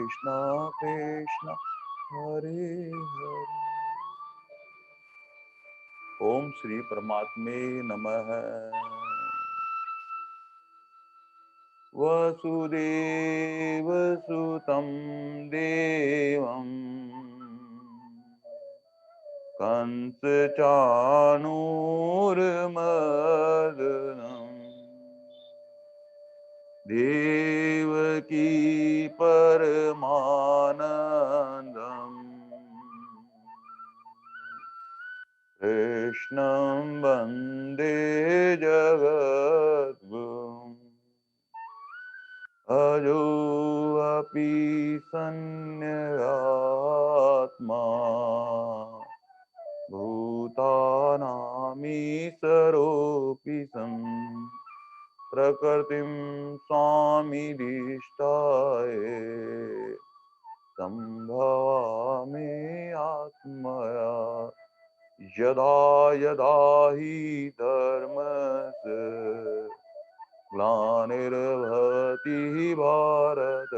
कृष्ण कृष्ण हरे हरे। ओम श्री परमात्मे नमः। वसुदेव सुतं देवं कंस चाणूरमर्दनं देवकी परमानंदम् कृष्णं वन्दे जगद्गुरुम् अजोऽपि सन्न्यात्मा भूतानामीशरोऽपि सन् प्रकृतिं स्वामिधिष्ठाय सम्भवामि आत्मया यदा यदा हि धर्मस्य ग्लानिर्भवति भारत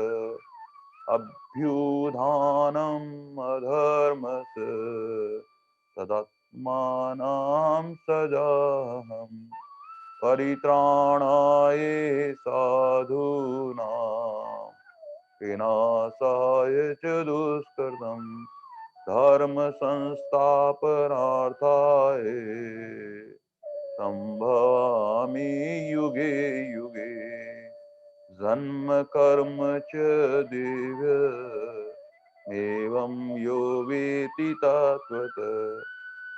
अभ्युत्थानम् अधर्मस्य तदात्मानं सजाहम् परित्राणाय साधूनां विनाशाय च दुष्कृतम् धर्म संस्थापनार्थाय संभवामि युगे युगे जन्म कर्म च दिव्य एवं यो वेति तत्त्वतः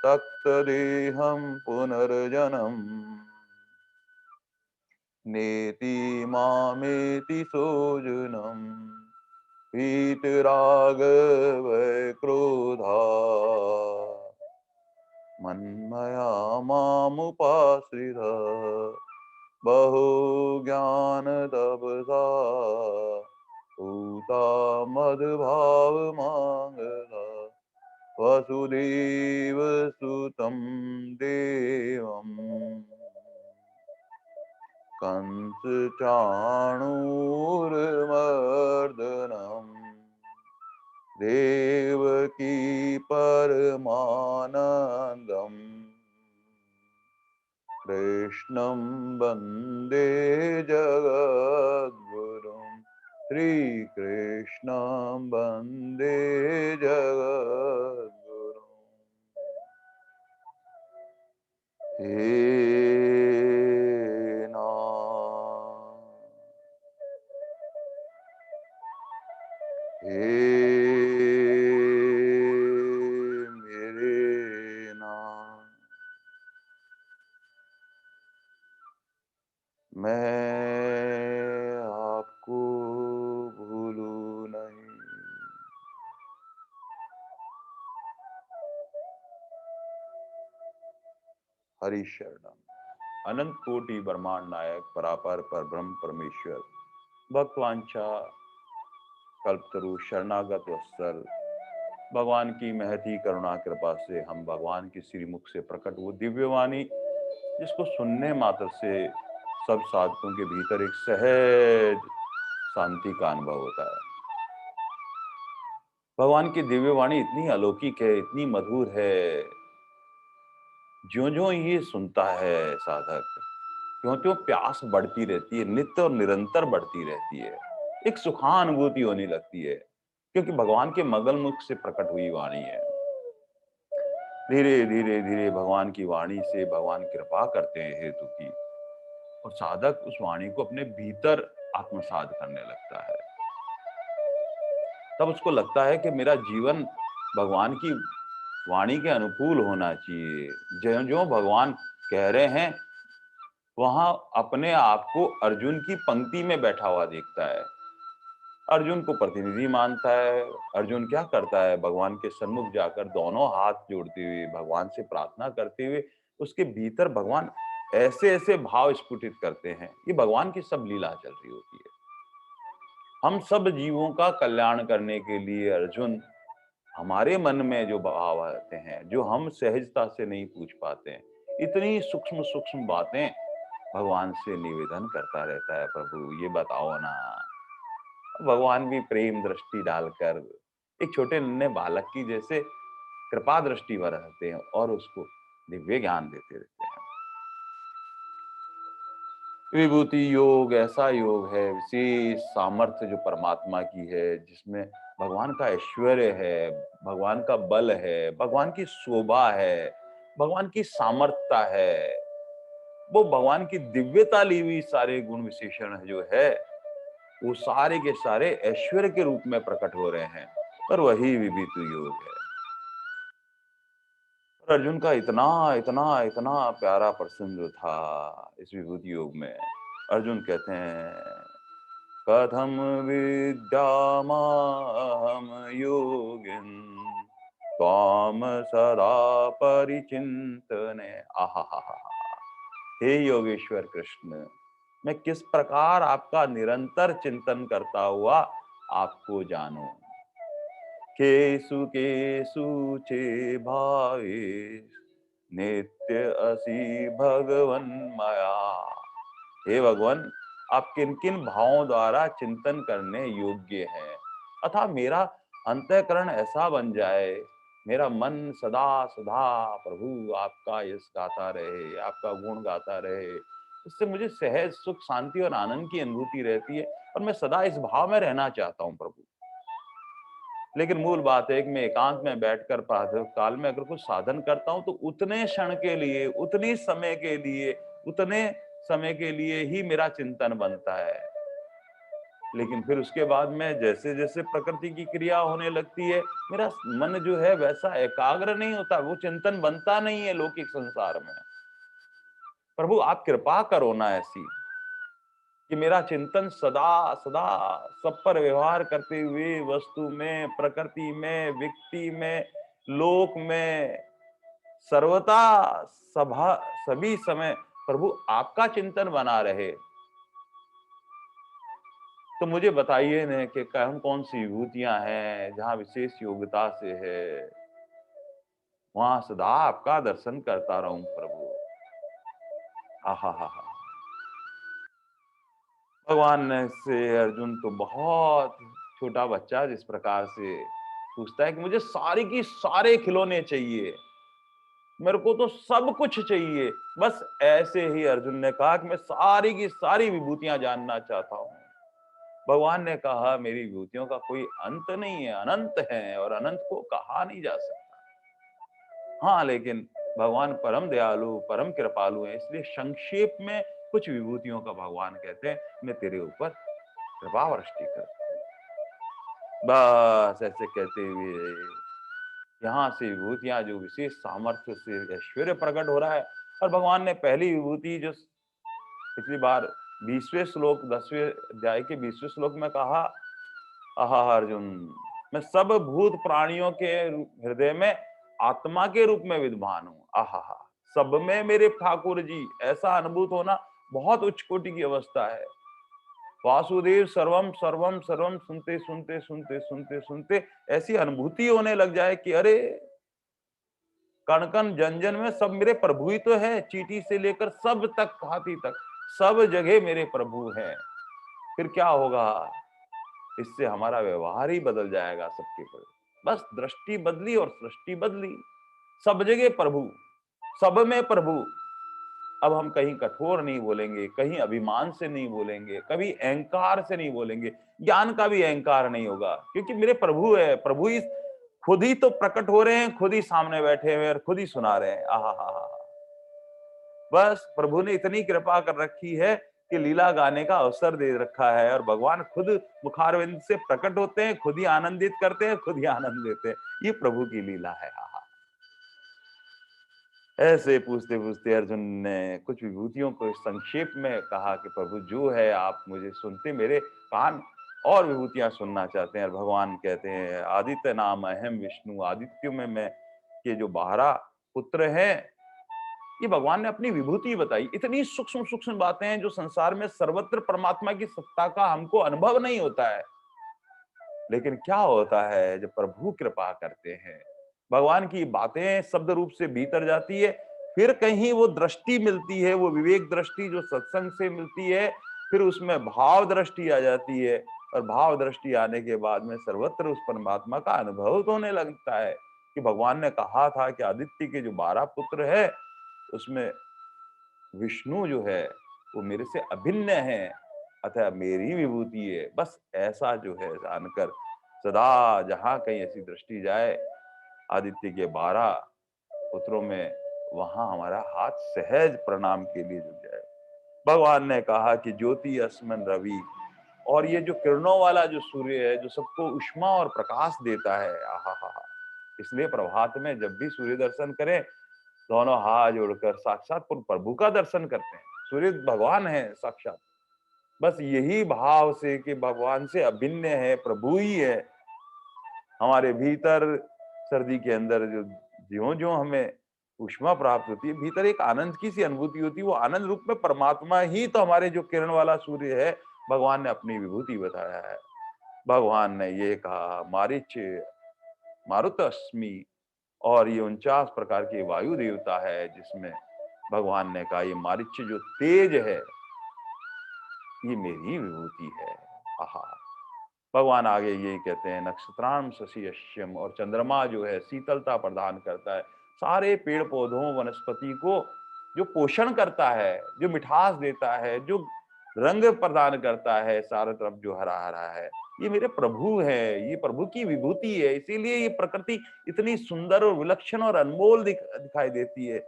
तत्तदेहं पुनर्जन्म नेति मामेति सोजनम् वीतरागभयक्रोधा मन्मया मामुपाश्रितः बहु ज्ञानतपसा पूता मद्भावमागता वसुदेव सुतं देवम् कंस चाणूरमर्दनम् देवकी परमानन्दम् कृष्णं वन्दे जगद्गुरुं श्रीकृष्णं वन्दे जगद्गुरुम् हे नाथ हे मेरे नाथ मैं आपको भूलूं नहीं। हरि शरणम। अनंत कोटि ब्रह्मांड नायक परापर पर ब्रह्म परमेश्वर भक्तवांछा कल्पतरु शरणागत वत्सल भगवान की महती करुणा कृपा से हम भगवान की श्रीमुख से प्रकट वो दिव्यवाणी जिसको सुनने मात्र से सब साधकों के भीतर एक सहज शांति का अनुभव होता है। भगवान की दिव्यवाणी इतनी अलौकिक है, इतनी मधुर है, ज्यों-ज्यों ये सुनता है साधक, त्यों-त्यों प्यास बढ़ती रहती है, नित्य और निरंतर बढ़ती रहती है। एक सुखानुभूति होने लगती है, क्योंकि भगवान के मगल मुख से प्रकट हुई वाणी है। धीरे धीरे धीरे भगवान की वाणी से भगवान कृपा करते हैं हेतु की, और साधक उस वाणी को अपने भीतर आत्मसात करने लगता है। तब उसको लगता है कि मेरा जीवन भगवान की वाणी के अनुकूल होना चाहिए। ज्यों ज्यों भगवान कह रहे हैं, वहां अपने आप को अर्जुन की पंक्ति में बैठा हुआ देखता है। अर्जुन को प्रतिनिधि मानता है। अर्जुन क्या करता है, भगवान के सन्मुख जाकर दोनों हाथ जोड़ते हुए भगवान से प्रार्थना करते हुए उसके भीतर भगवान ऐसे ऐसे भाव स्फुटित करते हैं। ये भगवान की सब लीला चल रही होती है। हम सब जीवों का कल्याण करने के लिए अर्जुन हमारे मन में जो भाव आते हैं, जो हम सहजता से नहीं पूछ पाते हैं, इतनी सूक्ष्म सूक्ष्म बातें भगवान से निवेदन करता रहता है। प्रभु ये बताओ ना, भगवान भी प्रेम दृष्टि डालकर एक छोटे नन्हे बालक की जैसे कृपा दृष्टि बरसते हैं और उसको दिव्य ज्ञान देते रहते हैं। विभूति योग ऐसा योग है, विशेष सामर्थ्य जो परमात्मा की है, जिसमें भगवान का ऐश्वर्य है, भगवान का बल है, भगवान की शोभा है, भगवान की सामर्थ्यता है। वो भगवान की दिव्यता ली हुई सारे गुण विशेषण जो है, वो सारे के सारे ऐश्वर्य के रूप में प्रकट हो रहे हैं और वही विभूति योग है। और अर्जुन का इतना इतना इतना प्यारा प्रसंग जो था इस विभूति योग में, अर्जुन कहते हैं कथम विद्यामाहम योगिन त्वाम सदा परिचिंतने। आहा हा हा। हे योगेश्वर कृष्ण, मैं किस प्रकार आपका निरंतर चिंतन करता हुआ आपको जानूं। केसु केसु चे भावे नित्य असि भगवन माया। हे भगवान, आप किन किन भावों द्वारा चिंतन करने योग्य हैं, अथा मेरा अंतःकरण ऐसा बन जाए, मेरा मन सदा सदा प्रभु आपका यश गाता रहे, आपका गुण गाता रहे। इससे मुझे सहज सुख शांति और आनंद की अनुभूति रहती है और मैं सदा इस भाव में रहना चाहता हूँ प्रभु। लेकिन मूल बात है कि मैं एकांत में बैठकर प्रातः काल में अगर कुछ साधन करता हूं तो उतने क्षण के लिए, उतनी समय के लिए, उतने समय के लिए ही मेरा चिंतन बनता है। लेकिन फिर उसके बाद में जैसे जैसे प्रकृति की क्रिया होने लगती है, मेरा मन जो है वैसा एकाग्र नहीं होता, वो चिंतन बनता नहीं है लौकिक संसार में। प्रभु आप कृपा करो ना ऐसी कि मेरा चिंतन सदा सदा सब पर व्यवहार करते हुए वस्तु में, प्रकृति में, व्यक्ति में, लोक में, सर्वथा सभा सभी समय प्रभु आपका चिंतन बना रहे। तो मुझे बताइए न कि कौन कौन सी विभूतियां हैं जहां विशेष योग्यता से है, वहां सदा आपका दर्शन करता रहूं प्रभु। आहा हा हा। भगवान ने से अर्जुन तो बहुत छोटा बच्चा जिस प्रकार से पूछता है कि मुझे सारी की सारे खिलौने चाहिए, मेरे को तो सब कुछ चाहिए, बस ऐसे ही अर्जुन ने कहा कि मैं सारी की सारी विभूतियां जानना चाहता हूं। भगवान ने कहा मेरी विभूतियों का कोई अंत नहीं है, अनंत है और अनंत को कहा नहीं जा सकता। हाँ, लेकिन भगवान परम दयालु परम कृपालु है, इसलिए संक्षेप में कुछ विभूतियों का भगवान कहते हैं मैं तेरे ऊपर कृपा वृष्टि करता हूं। बस ऐसे कहते हुए यहाँ से विभूतियां जो विशेष सामर्थ्य से ऐश्वर्य प्रकट हो रहा है। और भगवान ने पहली विभूति जो पिछली बार 20वें श्लोक 10वें अध्याय के 20वें श्लोक में कहा, आहा अर्जुन, मैं सब भूत प्राणियों के हृदय में आत्मा के रूप में विद्वान हूँ। आहा सब में मेरे ठाकुर जी, ऐसा अनुभूत होना बहुत उच्च कोटि की अवस्था है। वासुदेव सर्वम सर्वम सर्वम सुनते सुनते सुनते सुनते सुनते ऐसी अनुभूति होने लग जाए कि अरे कण कण जन जन में सब मेरे प्रभु ही तो है, चींटी से लेकर सब तक, हाथी तक, सब जगह मेरे प्रभु हैं। फिर क्या होगा, इससे हमारा व्यवहार ही बदल जाएगा सबके प्रति। बस दृष्टि बदली और सृष्टि बदली। सब जगह प्रभु, सब में प्रभु। अब हम कहीं कठोर नहीं बोलेंगे, कहीं अभिमान से नहीं बोलेंगे, कभी अहंकार से नहीं बोलेंगे, ज्ञान का भी अहंकार नहीं होगा, क्योंकि मेरे प्रभु है। प्रभु ही खुद ही तो प्रकट हो रहे हैं, खुद ही सामने बैठे हुए और खुद ही सुना रहे हैं। आहा हा। बस प्रभु ने इतनी कृपा कर रखी है कि लीला गाने का अवसर दे रखा है और भगवान खुद मुखारविंद से प्रकट होते हैं, खुद ही आनंदित करते हैं, खुद ही आनंद देते हैं। ये प्रभु की लीला है। आहा। ऐसे पूछते पूछते अर्जुन ने कुछ विभूतियों को संक्षेप में कहा कि प्रभु जो है आप मुझे सुनते, मेरे कान और विभूतियां सुनना चाहते हैं। और भगवान कहते हैं आदित्य नाम अहम विष्णु, आदित्यों में मैं ये जो 12 पुत्र हैं, ये भगवान ने अपनी विभूति बताई। इतनी सूक्ष्म सूक्ष्म बातें हैं जो संसार में सर्वत्र परमात्मा की सत्ता का हमको अनुभव नहीं होता है। लेकिन क्या होता है जब प्रभु कृपा करते हैं, भगवान की बातें शब्द रूप से भीतर जाती है, फिर कहीं वो दृष्टि मिलती है, वो विवेक दृष्टि जो सत्संग से मिलती है, फिर उसमें भाव दृष्टि आ जाती है। और भाव दृष्टि आने के बाद में सर्वत्र उस परमात्मा का अनुभव तो होने लगता है कि भगवान ने कहा था कि आदित्य के जो 12 पुत्र है उसमें विष्णु जो है वो मेरे से अभिन्न है, अतः मेरी विभूति है। बस ऐसा जो है जानकर सदा जहां कहीं ऐसी दृष्टि जाए आदित्य के 12 पुत्रों में, वहां हमारा हाथ सहज प्रणाम के लिए झुक जाए। भगवान ने कहा कि ज्योति अस्मन रवि, और ये जो किरणों वाला जो सूर्य है जो सबको उष्मा और प्रकाश देता है, आहा हा हा, इसलिए प्रभात में जब भी सूर्य दर्शन करें दोनों हाथ जोड़कर साक्षात प्रभु का दर्शन करते हैं। सूर्य भगवान है साक्षात। बस यही भाव से कि भगवान से अभिन्न है, प्रभु ही है हमारे भीतर। सर्दी के अंदर जो ज्यों ज्यों हमें ऊष्मा प्राप्त होती है, भीतर एक आनंद की सी अनुभूति होती है, वो आनंद रूप में परमात्मा ही तो हमारे जो किरण वाला सूर्य है, भगवान ने अपनी विभूति बताया है। भगवान ने ये कहा मारिच मारुत अस्मि, और ये 49 प्रकार के वायु देवता है जिसमें भगवान ने कहा ये मारिच जो तेज है ये मेरी विभूति है। आहा, भगवान आगे यही कहते हैं नक्षत्राम शशि अश्यम, और चंद्रमा जो है शीतलता प्रदान करता है, सारे पेड़ पौधों वनस्पति को जो पोषण करता है, जो मिठास देता है, जो रंग प्रदान करता है, चारों तरफ जो हरा हरा है, ये मेरे प्रभु है, ये प्रभु की विभूति है। इसीलिए ये प्रकृति इतनी सुंदर और विलक्षण और अनमोल दिखाई देती है।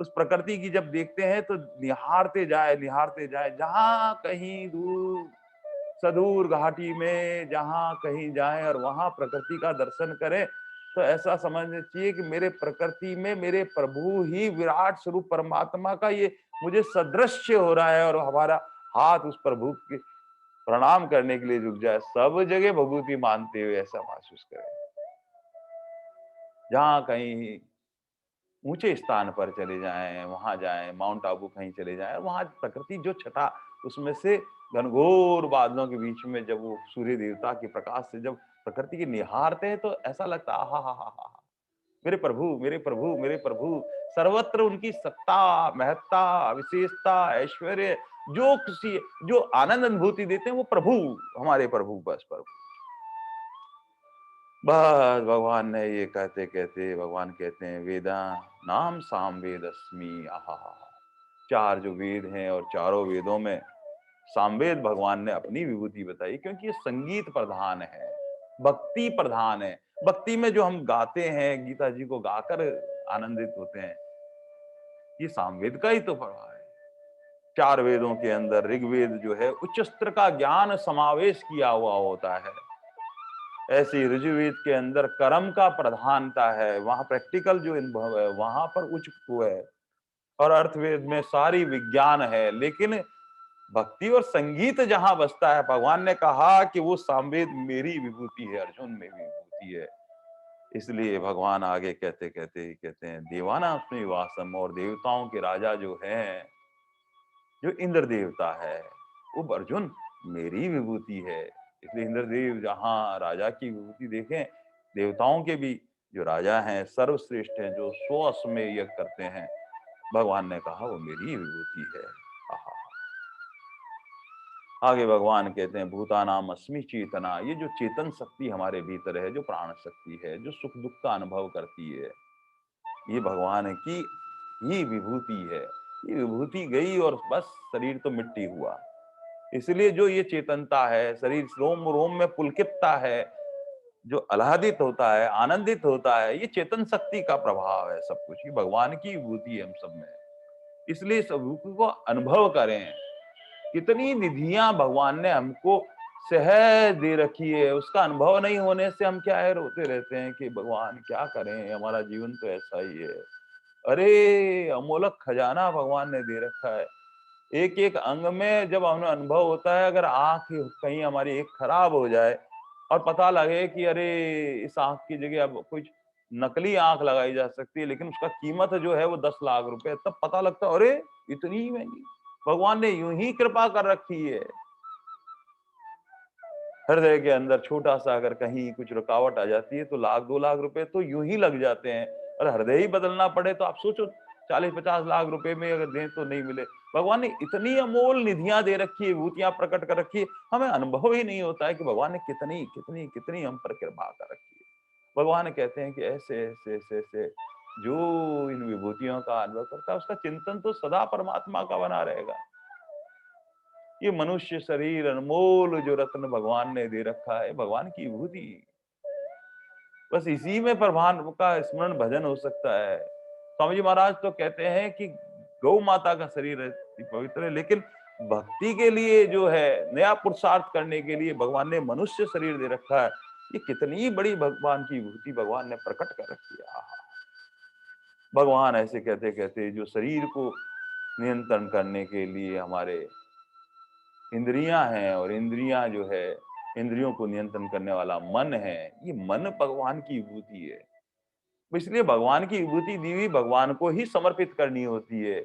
उस प्रकृति की जब देखते हैं तो निहारते जाए, जहां कहीं दूर सदूर घाटी में जहां कहीं जाएं और वहां प्रकृति का दर्शन करें, तो ऐसा समझना चाहिए कि मेरे प्रकृति में मेरे प्रभु ही विराट स्वरूप परमात्मा का ये मुझे सदृश्य हो रहा है, और हमारा हाथ उस प्रभु के प्रणाम करने के लिए झुक जाए, सब जगह भगवती मानते हुए ऐसा महसूस करें। जहां कहीं ऊंचे स्थान पर चले जाएं, वहां जाएं, माउंट आबू कहीं चले जाएं, वहां प्रकृति जो छटा उसमें से घनघोर बादलों के बीच में जब वो सूर्य देवता के प्रकाश से जब प्रकृति की निहारते हैं तो ऐसा लगता है हा हा हा हा, मेरे प्रभु मेरे प्रभु मेरे प्रभु। सर्वत्र उनकी सत्ता, महत्ता, विशेषता, ऐश्वर्य, जो किसी जो आनंद अनुभूति देते हैं वो प्रभु, हमारे प्रभु, बस प्रभु। बस भगवान ने ये कहते कहते भगवान कहते हैं वेदा नाम साम वेदस्मि, आहा, 4 जो वेद हैं और चारों वेदों में सामवेद भगवान ने अपनी विभूति बताई, क्योंकि ये संगीत प्रधान है, भक्ति प्रधान है। भक्ति में जो हम गाते हैं, गीता जी को गाकर आनंदित होते हैं, ये सामवेद का ही तो प्रभाव है। 4 वेदों के अंदर ऋग्वेद जो है उच्च स्तर का ज्ञान समावेश किया हुआ होता है, ऐसे ऋजुवेद के अंदर कर्म का प्रधानता है, वहां प्रैक्टिकल जो अनुभव है वहां पर उच्च वो है, और अर्थवेद में सारी विज्ञान है। लेकिन भक्ति और संगीत जहां बसता है, भगवान ने कहा कि वो सामवेद मेरी विभूति है, अर्जुन मेरी विभूति है। इसलिए भगवान आगे कहते कहते कहते हैं देवाना अपने वासम, और देवताओं के राजा जो हैं, जो इंद्र देवता है, वो अर्जुन मेरी विभूति है। इसलिए इंद्रदेव जहां राजा की विभूति देखें, देवताओं के भी जो राजा हैं, सर्वश्रेष्ठ हैं, जो 100 अश्वमेध यज्ञ करते हैं, भगवान ने कहा वो मेरी विभूति है। आहा, आगे भगवान कहते हैं भूतानाम अस्मि चेतना, ये जो चेतन शक्ति हमारे भीतर है, जो प्राण शक्ति है, जो सुख दुख का अनुभव करती है, ये भगवान की ही विभूति है। ये विभूति गई और बस शरीर तो मिट्टी हुआ। इसलिए जो ये चेतनता है, शरीर रोम रोम में पुलकितता है, जो आह्लादित होता है, आनंदित होता है, ये चेतन शक्ति का प्रभाव है सब कुछ। ये भगवान की विभूति है हम सब में। इसलिए इस विभूति को अनुभव करें। कितनी निधियां भगवान ने हमको सहज दे रखी है, उसका अनुभव नहीं होने से हम क्या है रोते रहते हैं कि भगवान क्या करें, हमारा जीवन तो ऐसा ही है। अरे अमोलक खजाना भगवान ने दे रखा है। एक एक अंग में जब हमें अनुभव होता है, अगर आंख कहीं हमारी एक खराब हो जाए और पता लगे कि अरे इस आंख की जगह अब कुछ नकली आंख लगाई जा सकती है, लेकिन उसका कीमत जो है वो 10 लाख रुपए, तब पता लगता है अरे इतनी ही महंगी। भगवान ने यूं ही कृपा कर रखी है। हृदय के अंदर छोटा सा अगर कहीं कुछ रुकावट आ जाती है तो 1 लाख 2 लाख रुपए तो यूं ही लग जाते हैं, और हृदय ही बदलना पड़े तो आप सोचो 40-50 लाख रुपए में अगर दें तो नहीं मिले। भगवान ने इतनी अमोल निधियां दे रखी है, विभूतियां प्रकट कर रखी है, हमें अनुभव ही नहीं होता है कि भगवान ने कितनी कितनी कितनी हम पर कृपा कर रखी है। भगवान कहते हैं कि ऐसे ऐसे ऐसे ऐसे जो इन विभूतियों का अनुभव करता है, उसका चिंतन तो सदा परमात्मा का बना रहेगा। ये मनुष्य शरीर अनमोल जो रत्न भगवान ने दे रखा है, भगवान की विभूति, बस इसी में भगवान का स्मरण भजन हो सकता है। स्वामी जी महाराज तो कहते हैं कि गौ माता का शरीर है पवित्र है, लेकिन भक्ति के लिए जो है, नया पुरुषार्थ करने के लिए भगवान ने मनुष्य शरीर दे रखा है। ये कितनी बड़ी भगवान की विभूति भगवान ने प्रकट कर रखी है। आहा! भगवान ऐसे कहते कहते जो शरीर को नियंत्रण करने के लिए हमारे इंद्रियां हैं, और इंद्रियां जो है, इंद्रियों को नियंत्रण करने वाला मन है, ये मन भगवान की विभूति है। इसलिए भगवान की विभूति दी हुई भगवान को ही समर्पित करनी होती है।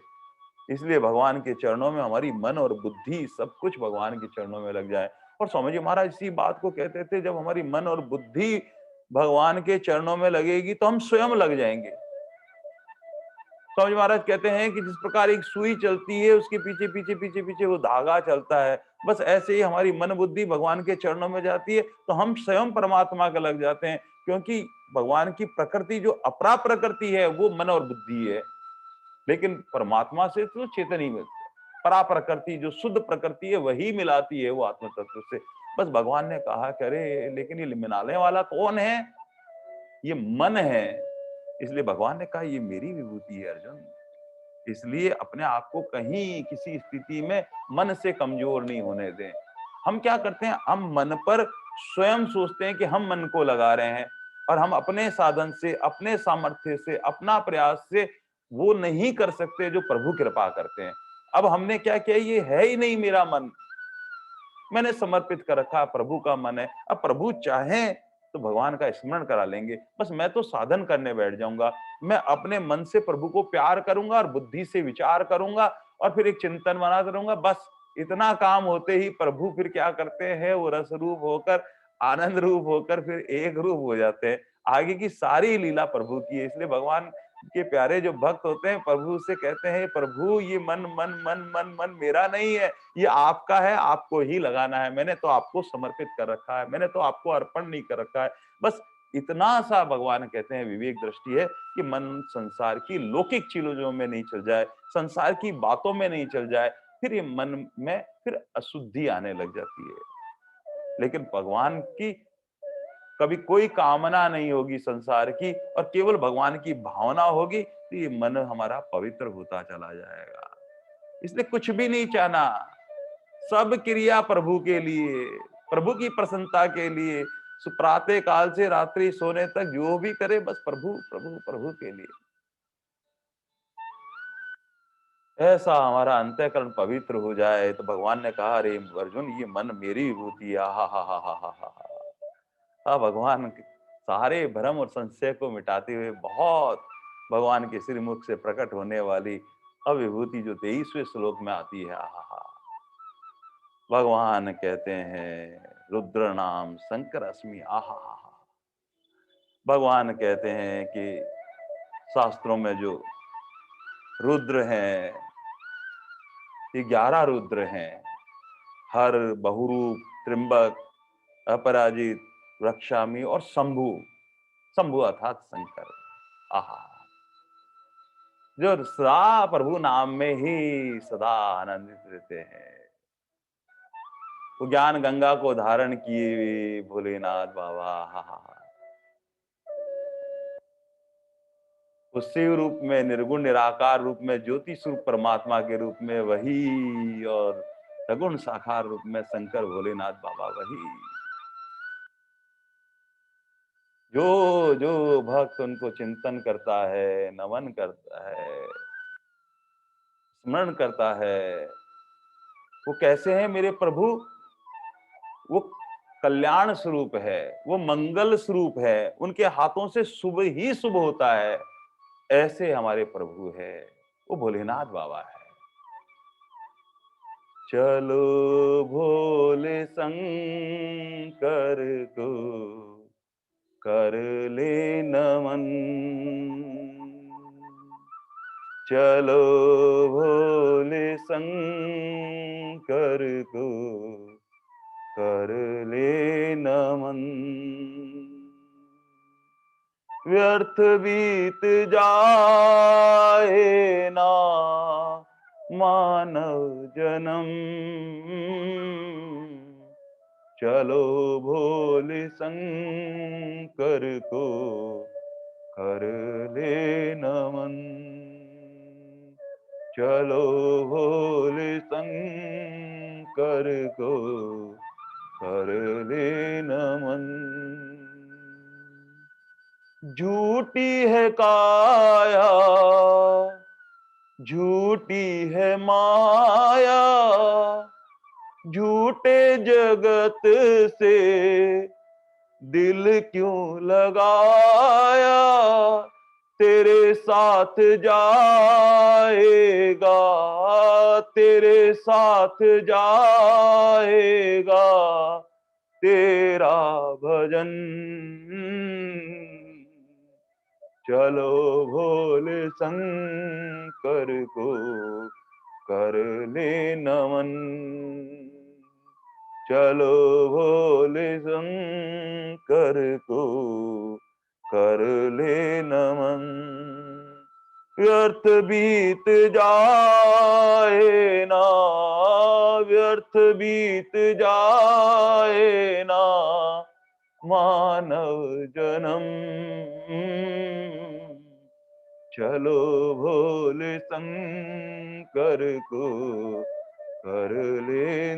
इसलिए भगवान के चरणों में हमारी मन और बुद्धि सब कुछ भगवान के चरणों में लग जाए। और स्वामी जी महाराज इसी बात को कहते थे, जब हमारी मन और बुद्धि भगवान के चरणों में लगेगी तो हम स्वयं लग जाएंगे। स्वामी जी महाराज कहते हैं कि जिस प्रकार एक सुई चलती है, उसके पीछे पीछे पीछे पीछे वो धागा चलता है, बस ऐसे ही हमारी मन बुद्धि भगवान के चरणों में जाती है तो हम स्वयं परमात्मा का लग जाते हैं। क्योंकि भगवान की प्रकृति जो अपरा प्रकृति है वो मन और बुद्धि है, लेकिन परमात्मा से तो चेतन ही मिलती है। परा प्रकृति जो शुद्ध प्रकृति है वही मिलाती है वो आत्म तत्व से। बस भगवान ने कहा कि अरे लेकिन ये मिलाने वाला कौन है? ये मन है। इसलिए भगवान ने कहा ये मेरी विभूति है अर्जुन। इसलिए अपने आप को कहीं किसी स्थिति में मन से कमजोर नहीं होने दें। हम क्या करते हैं, हम मन पर स्वयं सोचते हैं कि हम मन को लगा रहे हैं, और हम अपने साधन से, अपने सामर्थ्य से, अपना प्रयास से वो नहीं कर सकते जो प्रभु कृपा करते हैं। अब हमने क्या किया, ये है ही नहीं मेरा मन, मैंने समर्पित कर रखा, प्रभु का मन है। अब प्रभु चाहें तो भगवान का स्मरण करा लेंगे, बस मैं तो साधन करने बैठ जाऊंगा। मैं अपने मन से प्रभु को प्यार करूंगा और बुद्धि से विचार करूंगा और फिर एक चिंतन बनाता रहूंगा। बस इतना काम होते ही प्रभु फिर क्या करते हैं, वो रस रूप होकर, आनंद रूप होकर फिर एक रूप हो जाते हैं। आगे की सारी लीला प्रभु की है। इसलिए भगवान के प्यारे जो भक्त होते हैं, प्रभु से कहते हैं, प्रभु ये मन मन मन मन मन मेरा नहीं है, ये आपका है, आपको ही लगाना है। मैंने तो आपको समर्पित कर रखा है, मैंने तो आपको अर्पण नहीं कर रखा है। बस इतना सा भगवान कहते हैं विवेक दृष्टि है कि मन संसार की लौकिक चीजों में नहीं चल जाए, संसार की बातों में नहीं चल जाए, फिर ये मन में फिर अशुद्धि आने लग जाती है। लेकिन भगवान की कभी कोई कामना नहीं होगी संसार की, और केवल भगवान की भावना होगी, तो ये मन हमारा पवित्र होता चला जाएगा। इसलिए कुछ भी नहीं चाहना, सब क्रिया प्रभु के लिए, प्रभु की प्रसन्नता के लिए। प्रातः काल से रात्रि सोने तक जो भी करे, बस प्रभु प्रभु प्रभु के लिए। ऐसा हमारा अंतःकरण पवित्र हो जाए तो भगवान ने कहा, अरे अर्जुन ये मन मेरी विभूति है। हा हा हा हा हा हा। हाँ, भगवान सारे भ्रम और संशय को मिटाते हुए बहुत भगवान के श्रीमुख से प्रकट होने वाली अविभूति जो 23वें श्लोक में आती है। आहा, भगवान कहते हैं रुद्र नाम शंकर अस्मि। आहा, भगवान कहते हैं कि शास्त्रों में जो रुद्र हैं, ये 11 रुद्र हैं, हर, बहुरूप, त्रिंबक, अपराजित, रक्षामी और शंभु। शंभु अर्थात शंकर। आहा, जो सदा प्रभु नाम में ही सदा आनंदित रहते हैं। वो ज्ञान गंगा को धारण किए भोलेनाथ बाबा। हा हा हा। उस शिव रूप में, निर्गुण निराकार रूप में, ज्योति स्वरूप परमात्मा के रूप में वही, और सगुण साकार रूप में शंकर भोलेनाथ बाबा वही। जो जो भक्त उनको चिंतन करता है, नमन करता है, स्मरण करता है, वो कैसे हैं मेरे प्रभु? वो कल्याण स्वरूप है, वो मंगल स्वरूप है, उनके हाथों से शुभ ही शुभ होता है। ऐसे हमारे प्रभु है, वो भोलेनाथ बाबा है। चलो भोले शंकर को कर ले नमन, चलो भोले शंकर को कर ले नमन। व्यर्थ बीत जाए ना मानव जन्म, चलो भोले शंकर को कर ले नमन। चलो भोले शंकर को कर ले नमन। झूठी है काया, झूठी है माया, झूठे जगत से दिल क्यों लगाया। तेरे साथ जाएगा, तेरे साथ जाएगा तेरा भजन। चलो भोले शंकर को कर ले नमन। चलो भोले शंकर को कर ले नमन। व्यर्थ बीत जाए ना, व्यर्थ बीत जाए ना मानव जन्म। चलो भोले शंकर को कर ले।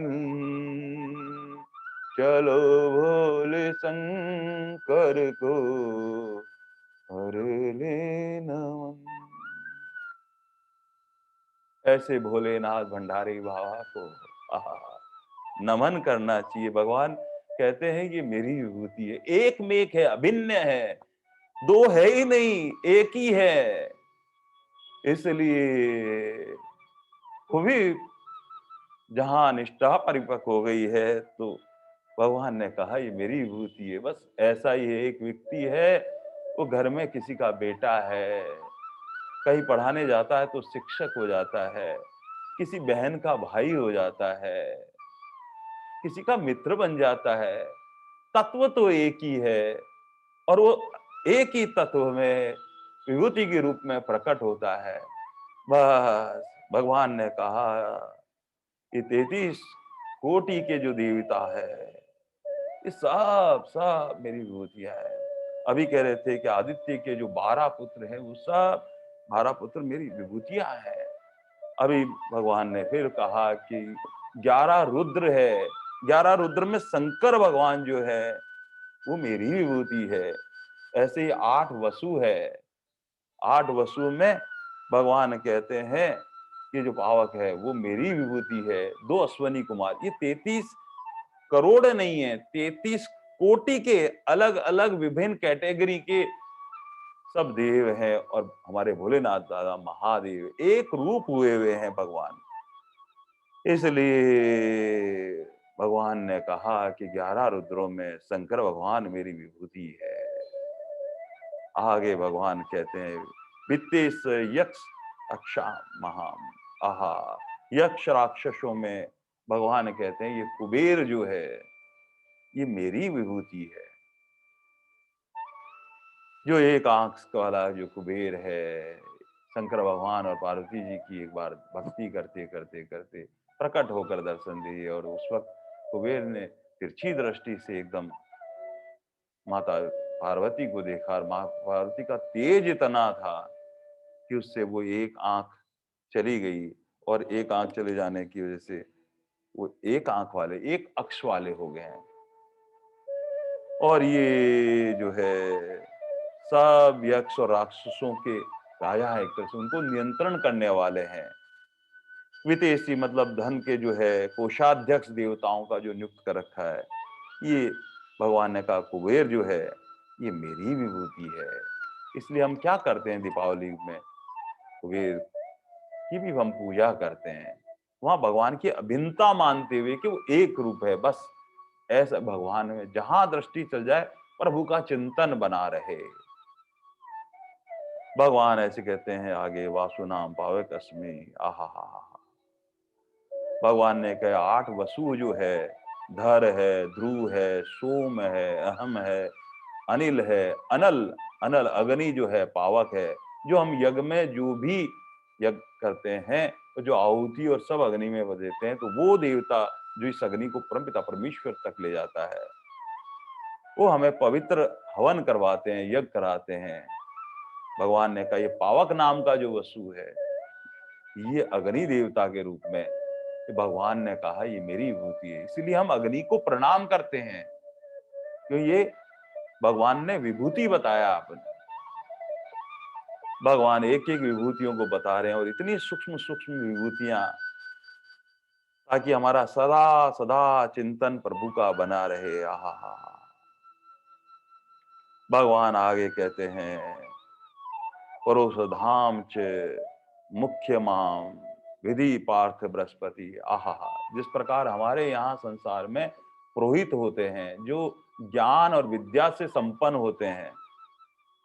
चलो भोले शंकर को कर ले नमन। ऐसे भोलेनाथ भंडारी बाबा को आहा नमन करना चाहिए। भगवान कहते हैं ये मेरी विभूति है, एक में एक है, अभिन्न है, दो है ही नहीं, एक ही है। इसलिए वो भी जहां निष्ठा परिपक्व हो गई है तो भगवान ने कहा ये मेरी विभूति है। बस ऐसा ही है, एक व्यक्ति है, वो घर में किसी का बेटा है, कहीं पढ़ाने जाता है तो शिक्षक हो जाता है, किसी बहन का भाई हो जाता है, किसी का मित्र बन जाता है। तत्व तो एक ही है और वो एक ही तत्व में विभूति के रूप में प्रकट होता है। बस भगवान ने कहा ये 33 कोटि के जो देवता है ये सब सब मेरी विभूतियां है। अभी कह रहे थे कि आदित्य के जो 12 पुत्र हैं वो सब 12 पुत्र मेरी विभूतियां हैं। अभी भगवान ने फिर कहा कि 11 रुद्र है, 11 रुद्र में शंकर भगवान जो है वो मेरी विभूति है। ऐसे ही 8 वसु है, 8 वसु में भगवान कहते हैं कि जो पावक है वो मेरी विभूति है। 2 अश्वनी कुमार, ये 33 करोड़ नहीं है, 33 कोटि के अलग अलग विभिन्न कैटेगरी के सब देव हैं और हमारे भोलेनाथ दादा महादेव एक रूप हुए हुए हैं भगवान। इसलिए भगवान ने कहा कि 11 रुद्रों में शंकर भगवान मेरी विभूति है। आगे भगवान कहते हैं वित्तेश यक्ष अक्षा महाम आहा। यक्ष राक्षसों में भगवान कहते हैं ये कुबेर जो है ये मेरी विभूति है। जो एक आंख वाला जो कुबेर है, शंकर भगवान और पार्वती जी की एक बार भक्ति करते करते करते प्रकट होकर दर्शन दिए और उस वक्त कुबेर ने तिरछी दृष्टि से एकदम माता पार्वती को देखा और माँ पार्वती का तेज इतना था कि उससे वो एक आंख चली गई और एक आंख चले जाने की वजह से वो एक आंख वाले, एक अक्ष वाले हो गए हैं। और ये जो है सब यक्ष और राक्षसों के राजा है, एक तरह से उनको नियंत्रण करने वाले हैं। विदेशी मतलब धन के जो है कोषाध्यक्ष देवताओं का जो नियुक्त कर रखा है। ये भगवान ने कहा कुबेर जो है ये मेरी विभूति है। इसलिए हम क्या करते हैं दीपावली में, कुबेर की भी हम पूजा करते हैं। वहां भगवान की अभिन्नता मानते हुए कि वो एक रूप है। बस ऐसा भगवान में जहां दृष्टि चल जाए प्रभु का चिंतन बना रहे। भगवान ऐसे कहते हैं आगे, वासुनाम पावक अस्मि। आहा हा हा। भगवान ने कहा 8 वसु जो है, धर है, ध्रुव है, सोम है, अहम है, अनिल है, अनल, अनल अग्नि जो है, पावक है, जो हम यज्ञ में जो भी यज्ञ करते हैं तो जो आहुति और सब अग्नि में देते हैं, तो वो देवता जो इस अग्नि को परमपिता परमेश्वर तक ले जाता है, वो हमें पवित्र हवन करवाते हैं, यज्ञ कराते हैं। भगवान ने कहा ये पावक नाम का जो वसु है, ये अग्नि देवता के रूप में, कि भगवान ने कहा ये मेरी विभूति है, इसलिए हम अग्नि को प्रणाम करते हैं, क्यों ये भगवान ने विभूति बताया। आपने भगवान एक एक विभूतियों को बता रहे हैं, और इतनी सूक्ष्म सूक्ष्म विभूतियां, ताकि हमारा सदा सदा चिंतन प्रभु का बना रहे। आहा हा हा। भगवान आगे कहते हैं परोस धाम च मुख्य माम विधि पार्थ बृहस्पति। आहा हा। जिस प्रकार हमारे यहाँ संसार में पुरोहित होते हैं जो ज्ञान और विद्या से संपन्न होते हैं,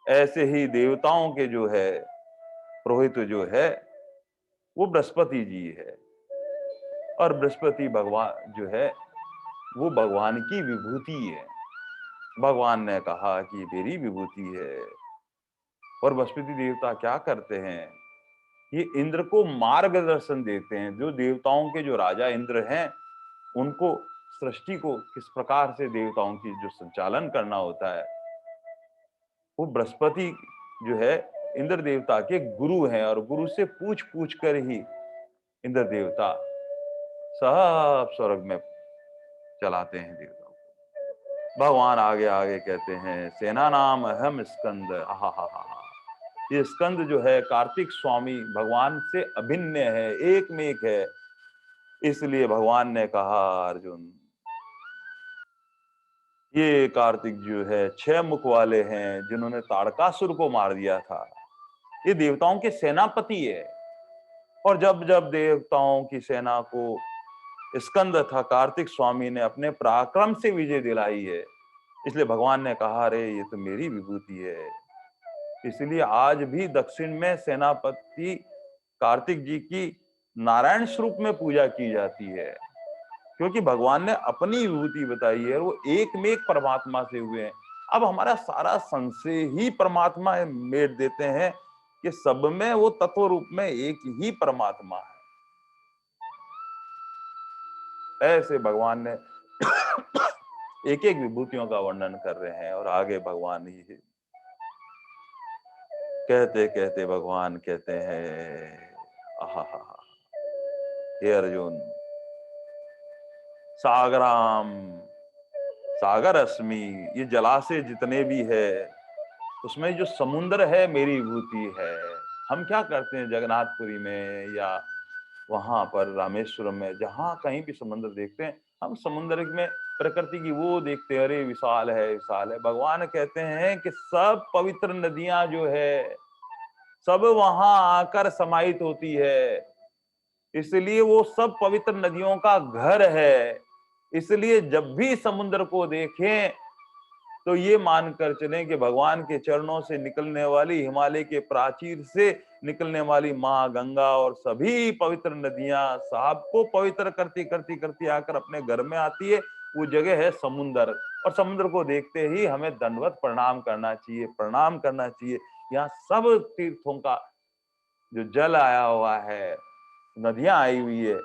ऐसे ही देवताओं के जो है पुरोहित जो है वो बृहस्पति जी है। और बृहस्पति भगवान जो है वो भगवान की विभूति है। भगवान ने कहा कि मेरी विभूति है। और बृहस्पति देवता क्या करते हैं, ये इंद्र को मार्गदर्शन देते हैं। जो देवताओं के जो राजा इंद्र हैं, उनको सृष्टि को किस प्रकार से देवताओं की जो संचालन करना होता है, वो बृहस्पति जो है इंद्र देवता के गुरु हैं, और गुरु से पूछ पूछ कर ही इंद्र देवता सब स्वर्ग में चलाते हैं देवताओं को। भगवान आगे आगे कहते हैं सेना नाम अहम स्कंद। आहा हा हा हा। ये स्कंद जो है कार्तिक स्वामी भगवान से अभिन्न है, एक में एक है। इसलिए भगवान ने कहा अर्जुन, ये कार्तिक जो है 6 मुख वाले हैं, जिन्होंने ताड़कासुर को मार दिया था। ये देवताओं के सेनापति है। और जब जब देवताओं की सेना को स्कंद था कार्तिक स्वामी ने अपने पराक्रम से विजय दिलाई है, इसलिए भगवान ने कहा अरे ये तो मेरी विभूति है। इसलिए आज भी दक्षिण में सेनापति कार्तिक जी की नारायण स्वरूप में पूजा की जाती है, क्योंकि भगवान ने अपनी विभूति बताई है, वो एक में एक परमात्मा से हुए हैं। अब हमारा सारा संशय ही परमात्मा मेट देते हैं कि सब में वो तत्व रूप में एक ही परमात्मा है। ऐसे भगवान ने एक एक विभूतियों का वर्णन कर रहे हैं। और आगे भगवान ही कहते कहते भगवान कहते हैं आहा हा हा, हे अर्जुन, सागराम सागर अस्मि, ये जलाशय जितने भी है उसमें जो समुद्र है मेरी विभूति है। हम क्या करते हैं जगन्नाथपुरी में या वहां पर रामेश्वरम में, जहां कहीं भी समुद्र देखते हैं, हम समुद्र में प्रकृति की वो देखते हैं, अरे विशाल है विशाल है। भगवान कहते हैं कि सब पवित्र नदियां जो है सब वहां आकर समाहित होती है, इसलिए वो सब पवित्र नदियों का घर है। इसलिए जब भी समुद्र को देखें तो ये मानकर चलें कि भगवान के चरणों से निकलने वाली, हिमालय के प्राचीर से निकलने वाली माँ गंगा और सभी पवित्र नदियां साहब को पवित्र करती करती करती आकर अपने घर में आती है। वो जगह है समुद्र। और समुद्र को देखते ही हमें दंडवत प्रणाम करना चाहिए, प्रणाम करना चाहिए। यहाँ सब तीर्थों का जो जल आया हुआ है, नदियां आई हुई है,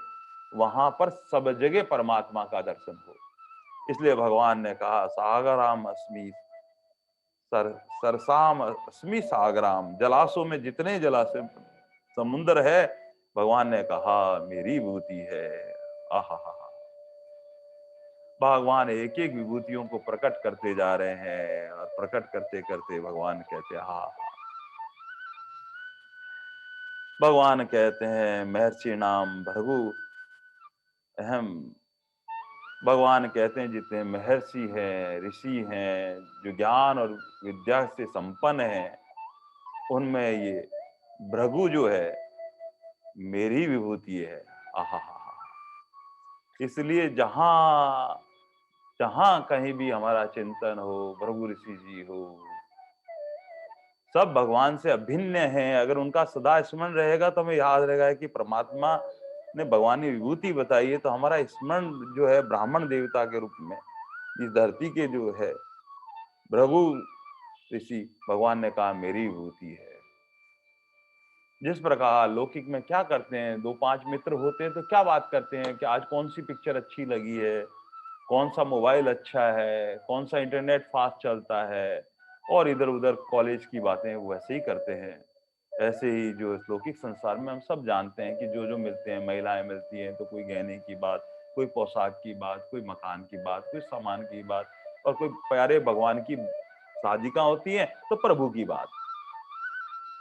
वहां पर सब जगह परमात्मा का दर्शन हो। इसलिए भगवान ने कहा सागराम अस्मि सर सरसाम अस्मि सागराम, जलाशयों में जितने जलाशय समुद्र है, भगवान ने कहा मेरी विभूति है। आहा हा। भगवान एक एक विभूतियों को प्रकट करते जा रहे हैं, और प्रकट करते करते भगवान कहते हा। भगवान कहते हैं महर्षि नाम भृगु अहम। भगवान कहते हैं जितने महर्षि हैं, ऋषि हैं, जो ज्ञान और विद्या से संपन्न हैं, उनमें ये भृगु जो है मेरी विभूति है। आहा हा हा। इसलिए जहां जहां कहीं भी हमारा चिंतन हो, भृगु ऋषि जी हो, सब भगवान से अभिन्न हैं। अगर उनका सदा स्मरण रहेगा तो हमें याद रहेगा कि परमात्मा ने भगवान की विभूति बताई है, तो हमारा स्मरण जो है ब्राह्मण देवता के रूप में इस धरती के जो है भृगु ऋषि, भगवान ने कहा मेरी विभूति है। जिस प्रकार लौकिक में क्या करते हैं, 2-5 मित्र होते हैं तो क्या बात करते हैं कि आज कौन सी पिक्चर अच्छी लगी है, कौन सा मोबाइल अच्छा है, कौन सा इंटरनेट फास्ट चलता है, और इधर-उधर कॉलेज की बातें वैसे ही करते हैं। ऐसे ही जो इस लौकिक संसार में हम सब जानते हैं कि जो-जो मिलते हैं, महिलाएँ मिलती हैं तो कोई गहने की बात, कोई पोशाक की बात, कोई मकान की बात, कोई सामान की बात, और कोई प्यारे भगवान की साधिका होती है तो प्रभु की बात।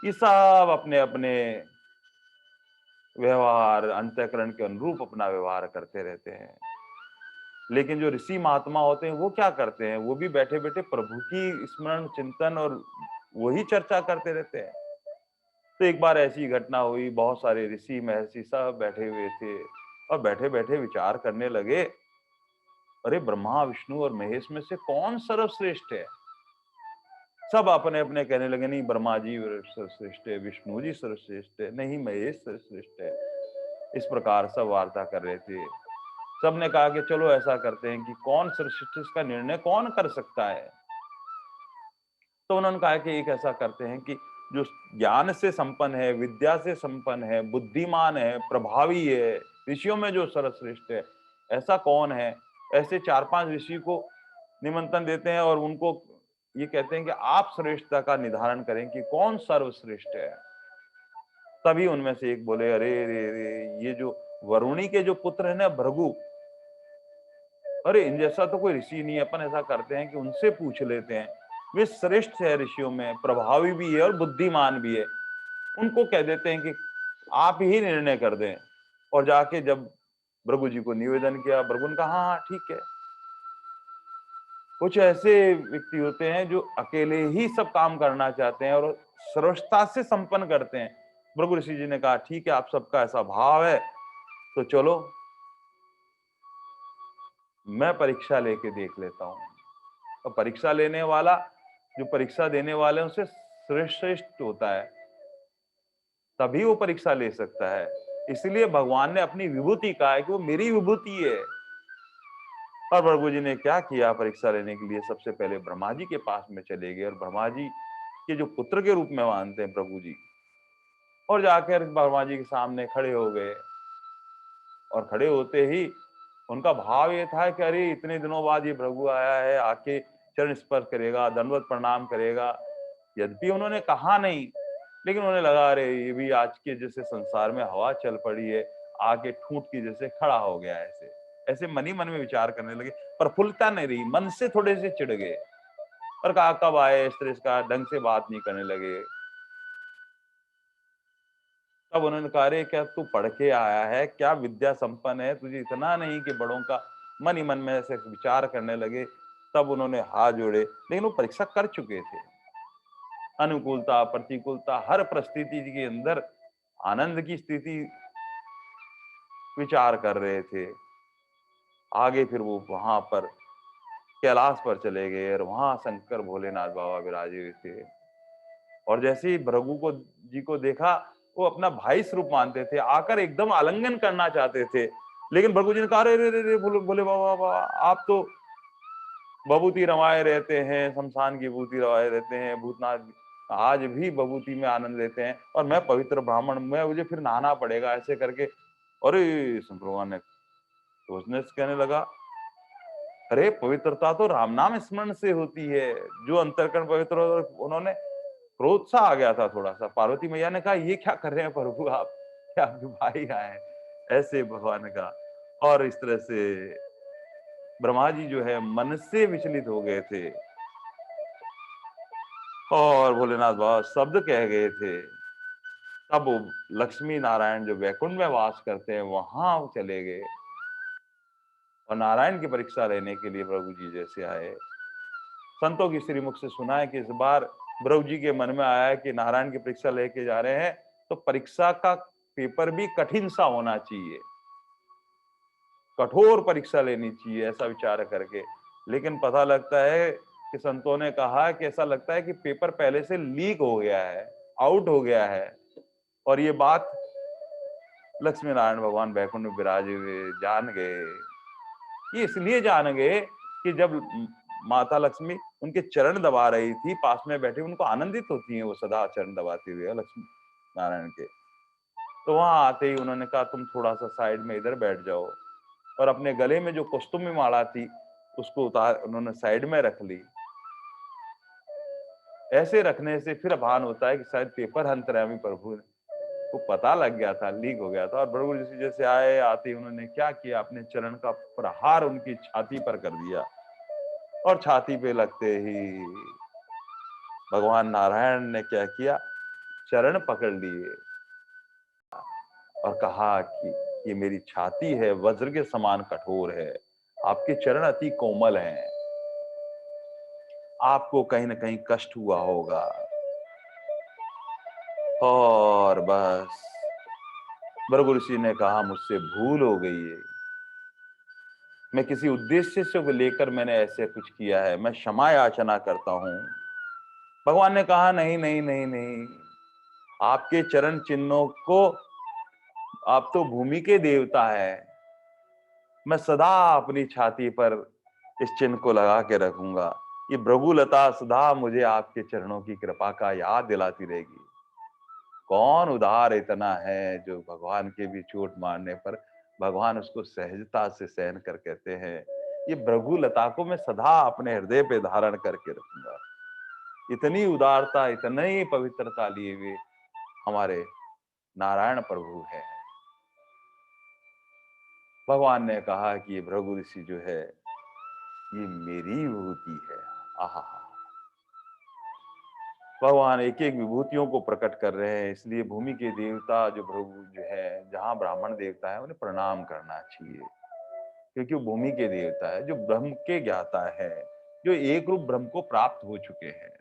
ये सब अपने-अपने व्यवहार, अंतःकरण के अनुरूप अपना व्यवहार करते रहते हैं। लेकिन जो ऋषि महात्मा होते हैं वो क्या करते हैं? वो भी बैठे-बैठे प्रभु की स्मरण, चिंतन और वही चर्चा करते रहते हैं। तो एक बार ऐसी घटना हुई, बहुत सारे ऋषि, महर्षि सब बैठे हुए थे और बैठे-बैठे विचार करने लगे, अरे ब्रह्मा, विष्णु और महेश में से कौन सर्वश्रेष्ठ है? सब अपने-अपने कहने लगे, नहीं ब्रह्मा जी सर्वश्रेष्ठ है, विष्णु जी सर्वश्रेष्ठ है, नहीं महेश सर्वश्रेष्ठ है। इस प्रकार सब वार्ता कर रहे थे। सबने कहा कि चलो ऐसा करते हैं कि कौन सर्वश्रेष्ठ, इसका निर्णय कौन कर सकता है? तो उन्होंने कहा कि एक ऐसा करते हैं कि जो ज्ञान से संपन्न है, विद्या से संपन्न है, बुद्धिमान है, प्रभावी है, ऋषियों में जो सर्वश्रेष्ठ है, ऐसा कौन है? ऐसे 4-5 ऋषि को निमंत्रण देते हैं और उनको ये कहते हैं कि आप श्रेष्ठता का निर्धारण करें कि कौन सर्वश्रेष्ठ है। तभी उनमें से एक बोले, अरे रे रे, ये जो वरुणी के जो पुत्र है ना भृगु, अरे इन जैसा तो कोई ऋषि नहीं है। अपन ऐसा करते हैं कि उनसे पूछ लेते हैं, वे श्रेष्ठ है ऋषियों में, प्रभावी भी है और बुद्धिमान भी है। उनको कह देते हैं कि आप ही निर्णय कर दें। और जाके जब भृगु जी को निवेदन किया, भृगु ने कहा हाँ हाँ ठीक है। कुछ ऐसे व्यक्ति होते हैं जो अकेले ही सब काम करना चाहते हैं और सर्वश्रेष्ठता से संपन्न करते हैं। भृगु ऋषि जी ने कहा ठीक है, आप सबका ऐसा भाव है तो चलो मैं परीक्षा लेके देख लेता हूँ। और परीक्षा लेने वाला, जो परीक्षा देने वाले हैं उससे श्रेष्ठ होता है, तभी वो परीक्षा ले सकता है। इसलिए भगवान ने अपनी विभूति कहा है कि वो मेरी विभूति है। और भृगु जी ने क्या किया, परीक्षा लेने के लिए सबसे पहले ब्रह्मा जी के पास में चले गए और ब्रह्मा जी के जो पुत्र के रूप में मानते हैं प्रभु जी, और जाकर ब्रह्मा जी के सामने खड़े हो गए। और खड़े होते ही उनका भाव ये था कि अरे इतने दिनों बाद ये भृगु आया है, आके चरण स्पर्श करेगा, दंडवत प्रणाम करेगा। यद्यपि उन्होंने कहा नहीं, लेकिन उन्हें लगा अरे ये भी आज के जैसे संसार में हवा चल पड़ी है, आके ठूंठ की जैसे खड़ा हो गया है। ऐसे ऐसे मन ही मन में विचार करने लगे। प्रफुल्लता नहीं रही, मन से थोड़े से चिढ़ गए और कहा कब आए, इस तरह का ढंग से बात नहीं करने लगे। तब उन्होंने कहा अरे क्या तू पढ़ के आया है, क्या विद्या संपन्न है, तुझे इतना नहीं कि बड़ों का मन ही मन में ऐसे विचार करने लगे। तब उन्होंने हाथ जोड़े, लेकिन वो परीक्षा कर चुके थे। अनुकूलता, प्रतिकूलता, हर परिस्थिति के अंदर आनंद की स्थिति विचार कर रहे थे। आगे फिर वो वहां पर कैलाश पर चले गए और वहां शंकर भोलेनाथ बाबा विराजे हुए थे। और जैसे ही भृगु को जी को देखा, वो अपना भाई स्वरूप मानते थे, आकर एकदम आलिंगन करना चाहते थे। लेकिन भृगु जी ने कहा अरे रे रे रे, भोले भोले बाबा, आप तो बभूति रमाए रहते हैं, शमशान की विभूति रमाए रहते हैं, भूतनाथ आज भी बभूति में आनंद लेते हैं, और मैं पवित्र ब्राह्मण, मैं मुझे फिर नहाना पड़ेगा ऐसे करके। अरे शंकर भगवान ने सोचने से कहने लगा, अरे पवित्रता तो राम नाम स्मरण से होती है। जो अंतरकरण पवित्र हो, उन्होंने क्रोध सा आ गया था थोड़ा सा। पार्वती मैया ने कहा ये क्या कर रहे हैं प्रभु आप, क्या आपके भाई आए हैं? ऐसे भगवान ने कहा। और इस तरह से ब्रह्मा जी जो है मन से विचलित हो गए थे और भोलेनाथ बाबा शब्द कह गए थे। तब वो लक्ष्मी नारायण जो वैकुंठ में वास करते हैं वहां चले गए और नारायण की परीक्षा लेने के लिए प्रभु जी जैसे आए। संतों की श्रीमुख से सुना है कि इस बार प्रभु जी के मन में आया है कि नारायण की परीक्षा लेके जा रहे हैं, तो परीक्षा का पेपर भी कठिन सा होना चाहिए, कठोर परीक्षा लेनी चाहिए, ऐसा विचार करके। लेकिन पता लगता है कि संतों ने कहा कि ऐसा लगता है कि पेपर पहले से लीक हो गया है, आउट हो गया है। और ये बात लक्ष्मी नारायण भगवान बैकुंठ में विराजे हुए जान गए। ये इसलिए जान गए कि जब माता लक्ष्मी उनके चरण दबा रही थी, पास में बैठे, उनको आनंदित होती हैं वो सदा चरण दबाते हुए लक्ष्मी नारायण के। तो वहां आते ही उन्होंने कहा तुम थोड़ा सा साइड में इधर बैठ जाओ, और अपने गले में जो कौस्तुभ माला थी उसको उतार उन्होंने साइड में रख ली। ऐसे रखने से फिर भान होता है कि शायद पेपर अंतर्यामी प्रभु को पता लग गया था, लीक हो गया था। और प्रभु जैसे जैसे आए, आते उन्होंने क्या किया, अपने चरण का प्रहार उनकी छाती पर कर दिया, और छाती पे लगते ही भगवान नारायण ने क्या किया, चरण पकड़ लिए और कहा कि ये मेरी छाती है, वज्र के समान कठोर है, आपके चरण अति कोमल हैं, आपको कहीं ना कहीं कष्ट हुआ होगा। और बस भृगु ऋषि ने कहा मुझसे भूल हो गई है, मैं किसी उद्देश्य से को लेकर मैंने ऐसे कुछ किया है, मैं क्षमा याचना करता हूं। भगवान ने कहा नहीं नहीं नहीं नहीं, आपके चरण चिन्हों को, आप तो भूमि के देवता है, मैं सदा अपनी छाती पर इस चिन्ह को लगा के रखूंगा। ये भृगुलता सदा मुझे आपके चरणों की कृपा का याद दिलाती रहेगी। कौन उदार इतना है जो भगवान के भी चोट मारने पर भगवान उसको सहजता से सहन कर कहते हैं ये भृगुलता को मैं सदा अपने हृदय पे धारण करके रखूंगा। इतनी उदारता, इतनी पवित्रता लिए हुए हमारे नारायण प्रभु है। भगवान ने कहा कि ये भृगु ऋषि जो है ये मेरी विभूति है। आहा, भगवान एक एक विभूतियों को प्रकट कर रहे हैं, इसलिए भूमि के देवता जो भृगु जो है, जहां ब्राह्मण देवता है उन्हें प्रणाम करना चाहिए, क्योंकि वो भूमि के देवता है, जो ब्रह्म के ज्ञाता है, जो एक रूप ब्रह्म को प्राप्त हो चुके हैं।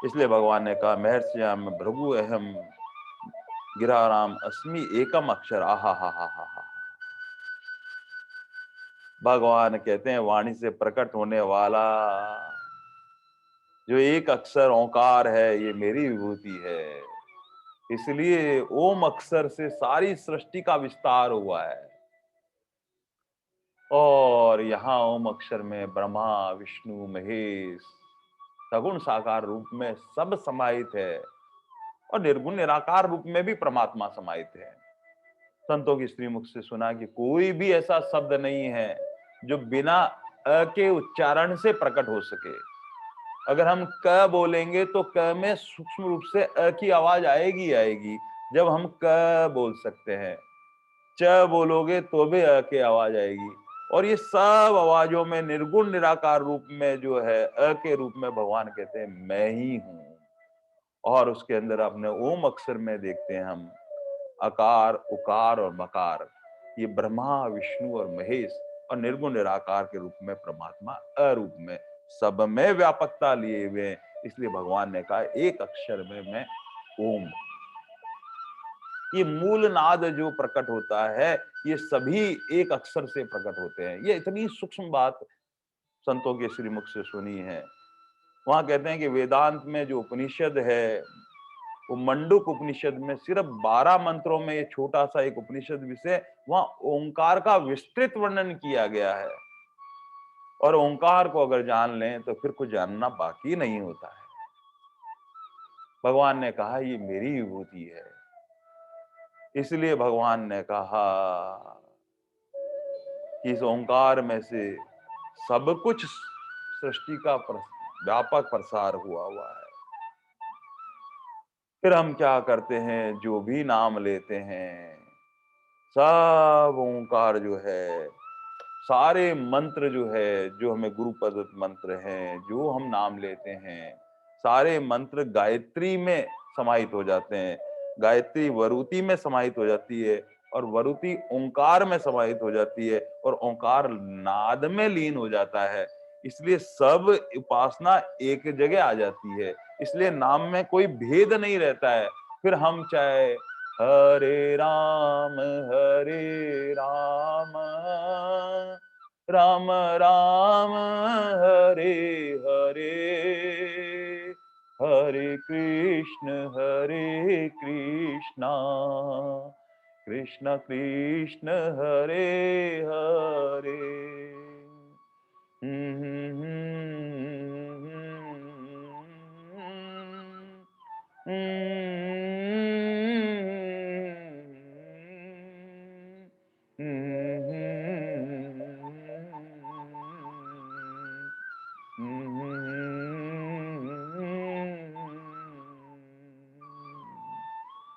इसलिए भगवान ने कहा महर्षियाम भृगु अहम गिराराम अस्मि एकम अक्षर। आहा हा हा हा हा। भगवान कहते हैं वाणी से प्रकट होने वाला जो एक अक्षर ओंकार है, ये मेरी विभूति है। इसलिए ओम अक्षर से सारी सृष्टि का विस्तार हुआ है, और यहाँ ओम अक्षर में ब्रह्मा विष्णु महेश सगुण साकार रूप में सब समाहित है, और निर्गुण निराकार रूप में भी परमात्मा समाहित है। संतों की स्त्री मुख से सुना कि कोई भी ऐसा शब्द नहीं है जो बिना अ के उच्चारण से प्रकट हो सके। अगर हम क बोलेंगे तो क में सूक्ष्म रूप से अ की आवाज आएगी आएगी, जब हम क बोल सकते हैं। च बोलोगे तो भी अ की आवाज आएगी, और ये सब आवाजों में निर्गुण निराकार रूप में जो है अ के रूप में भगवान कहते हैं मैं ही हूं। और उसके अंदर अपने ओम अक्षर में देखते हैं हम अकार उकार और मकार, ये ब्रह्मा विष्णु और महेश और निर्गुण निराकार के रूप में परमात्मा अरूप में सब में व्यापकता लिए हुए हैं। इसलिए भगवान ने कहा एक अक्षर में मैं ओम। ये मूल नाद जो प्रकट होता है ये सभी एक अक्षर से प्रकट होते हैं। ये इतनी सूक्ष्म बात संतों के श्रीमुख से सुनी है। वहां कहते हैं कि वेदांत में जो उपनिषद है वो मंडूक उपनिषद में सिर्फ 12 मंत्रों में ये छोटा सा एक उपनिषद विषय, वहां ओंकार का विस्तृत वर्णन किया गया है। और ओंकार को अगर जान लें तो फिर कुछ जानना बाकी नहीं होता है। भगवान ने कहा ये मेरी विभूति है। इसलिए भगवान ने कहा कि इस ओंकार में से सब कुछ सृष्टि का व्यापक प्रसार हुआ है। फिर हम क्या करते हैं, जो भी नाम लेते हैं सब ओंकार जो है, सारे मंत्र जो है, जो हमें गुरु प्रदत्त मंत्र हैं, जो हम नाम लेते हैं, सारे मंत्र गायत्री में समाहित हो जाते हैं। गायत्री वरुति में समाहित हो जाती है, और वरुति ओंकार में समाहित हो जाती है, और ओंकार नाद में लीन हो जाता है। इसलिए सब उपासना एक जगह आ जाती है। इसलिए नाम में कोई भेद नहीं रहता है। फिर हम चाहे हरे राम राम राम हरे हरे, हरे कृष्ण कृष्ण कृष्ण हरे हरे।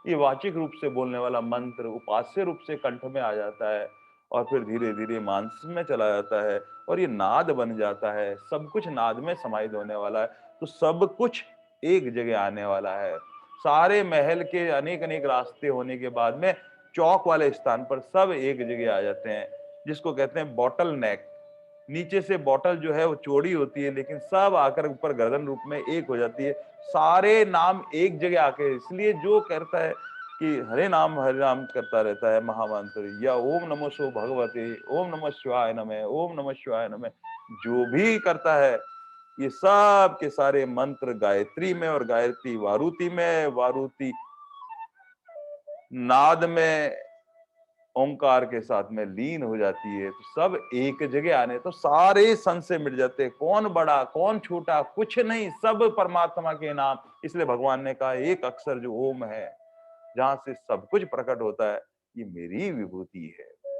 ये वाचिक रूप से बोलने वाला मंत्र उपास्य रूप से कंठ में आ जाता है और फिर धीरे धीरे मांस में चला जाता है और ये नाद बन जाता है। सब कुछ नाद में समाहित होने वाला है, तो सब कुछ एक जगह आने वाला है। सारे महल के अनेक अनेक रास्ते होने के बाद में चौक वाले स्थान पर सब एक जगह आ जाते हैं, जिसको कहते हैं बॉटल नेक। नीचे से बॉटल जो है वो चौड़ी होती है, लेकिन सब आकर ऊपर गर्दन रूप में एक हो जाती है। सारे नाम एक जगह आके, इसलिए जो करता है कि हरे नाम करता रहता है महामंत्र, या ओम नमो सो भगवते, ओम नमः शिवाय नमः, ओम नमः शिवाय नमः, जो भी करता है ये सब के सारे मंत्र गायत्री में और गायत्री वारुति में, वारुति नाद में ओंकार के साथ में लीन हो जाती है, तो सब एक जगह आने, तो सारे संत से मिट जाते हैं। कौन बड़ा कौन छोटा कुछ नहीं, सब परमात्मा के नाम। इसलिए भगवान ने कहा एक अक्षर जो ओम है, जहां से सब कुछ प्रकट होता है, ये मेरी विभूति है।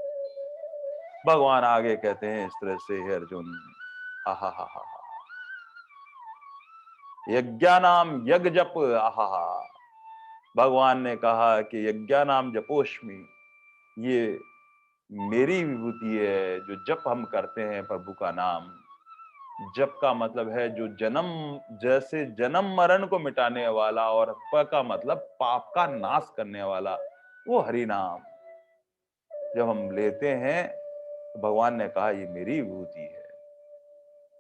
भगवान आगे कहते हैं इस तरह से, हे अर्जुन, हा हा हा हा, यज्ञानाम यज्ञ जप, आहा, भगवान ने कहा कि यज्ञानाम जपोष्मि, ये मेरी विभूति है। जो जप हम करते हैं प्रभु का नाम, जप का मतलब है जो जन्म, जैसे जन्म मरण को मिटाने वाला, और प का मतलब पाप का नाश करने वाला, वो हरि नाम जब हम लेते हैं, तो भगवान ने कहा ये मेरी विभूति है।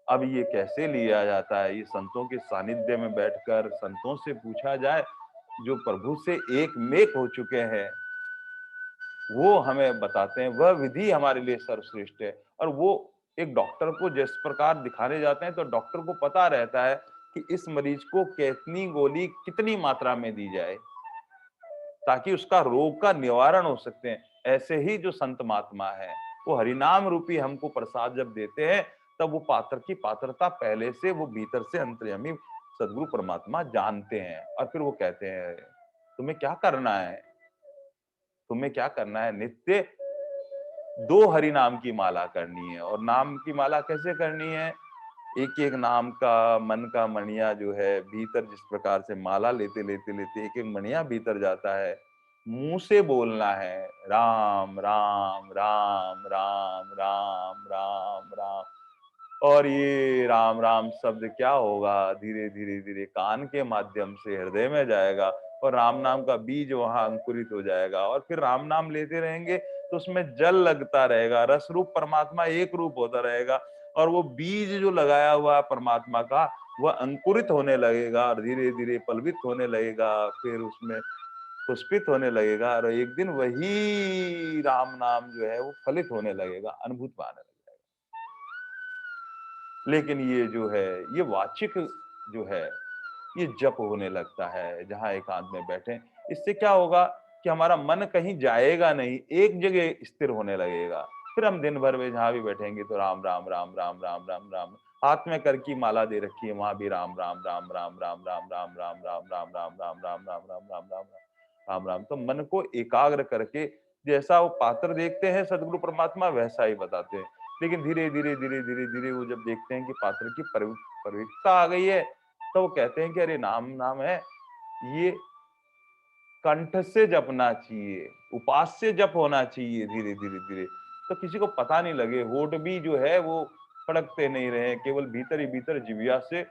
अब ये कैसे लिया जाता है? ये संतों के सानिध्य में बैठकर संतों से पूछा जाए, जो प्रभु से एक मेक हो चुके हैं, वो हमें बताते हैं। वह विधि हमारे लिए सर्वश्रेष्ठ है। और वो एक डॉक्टर को जिस प्रकार दिखाने जाते हैं, तो डॉक्टर को पता रहता है कि इस मरीज को कितनी गोली कितनी मात्रा में दी जाए, ताकि उसका रोग का निवारण हो सकते हैं। ऐसे ही जो संत महात्मा है, वो हरिनाम रूपी हमको प्रसाद जब देते हैं, तब वो पात्र की पात्रता पहले से वो भीतर से अंतर्यामी सदगुरु परमात्मा जानते हैं। और फिर वो कहते हैं, तुम्हें क्या करना है? तुम्हें क्या करना है? नित्य 2 हरि नाम की माला करनी है। और नाम की माला कैसे करनी है? एक-एक नाम का मन का मणिया जो है भीतर, जिस प्रकार से माला लेते, लेते, लेते एक-एक मणिया भीतर जाता है, मुँह से बोलना है, राम, राम, राम, राम, राम, राम, राम। और ये राम राम शब्द क्या होगा? धीरे धीरे धीरे कान के माध्यम से हृदय में जाएगा, और राम नाम का बीज वहां अंकुरित हो जाएगा। और फिर राम नाम लेते रहेंगे, तो उसमें जल लगता रहेगा, रस रूप परमात्मा एक रूप होता रहेगा, और वो बीज जो लगाया हुआ है परमात्मा का, वह अंकुरित होने लगेगा और धीरे धीरे पल्वित होने लगेगा, फिर उसमें पुष्पित होने लगेगा, और एक दिन वही राम नाम जो है वो फलित होने लगेगा, अनुभूत पाने लगेगा। लेकिन ये जो है, ये वाचिक जो है, ये जप होने लगता है जहाँ एकांत में बैठे। इससे क्या होगा कि हमारा मन कहीं जाएगा नहीं, एक जगह स्थिर होने लगेगा। फिर हम दिन भर में जहाँ भी बैठेंगे तो राम राम राम राम राम राम राम, हाथ में कर की माला दे रखी है, वहां भी राम राम राम राम राम राम राम राम राम राम राम राम राम राम राम राम राम राम राम। तो मन को एकाग्र करके, जैसा वो पात्र देखते हैं सदगुरु परमात्मा, वैसा ही बताते हैं। लेकिन धीरे धीरे धीरे धीरे धीरे वो जब देखते हैं कि पात्र की पवित्रता आ गई है, तो वो कहते हैं कि अरे नाम नाम है, ये कंठ से जपना चाहिए, उपास्य जप होना चाहिए धीरे धीरे धीरे, तो किसी को पता नहीं लगे, होठ भी जो है वो फड़कते नहीं रहे, केवल भीतर ही भीतर जिह्वा से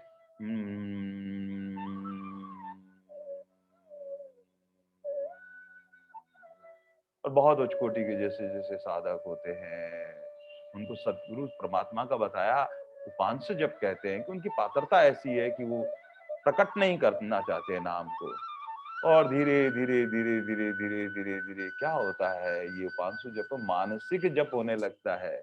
और बहुत उच्च कोटि के जैसे जैसे साधक होते हैं, उनको सतगुरु परमात्मा का बताया उपांश जप कहते हैं, कि उनकी पात्रता ऐसी है कि वो प्रकट नहीं करना चाहते नाम को। और धीरे धीरे धीरे धीरे धीरे धीरे धीरे क्या होता है, ये उपांशु जप मानसिक जप होने लगता है।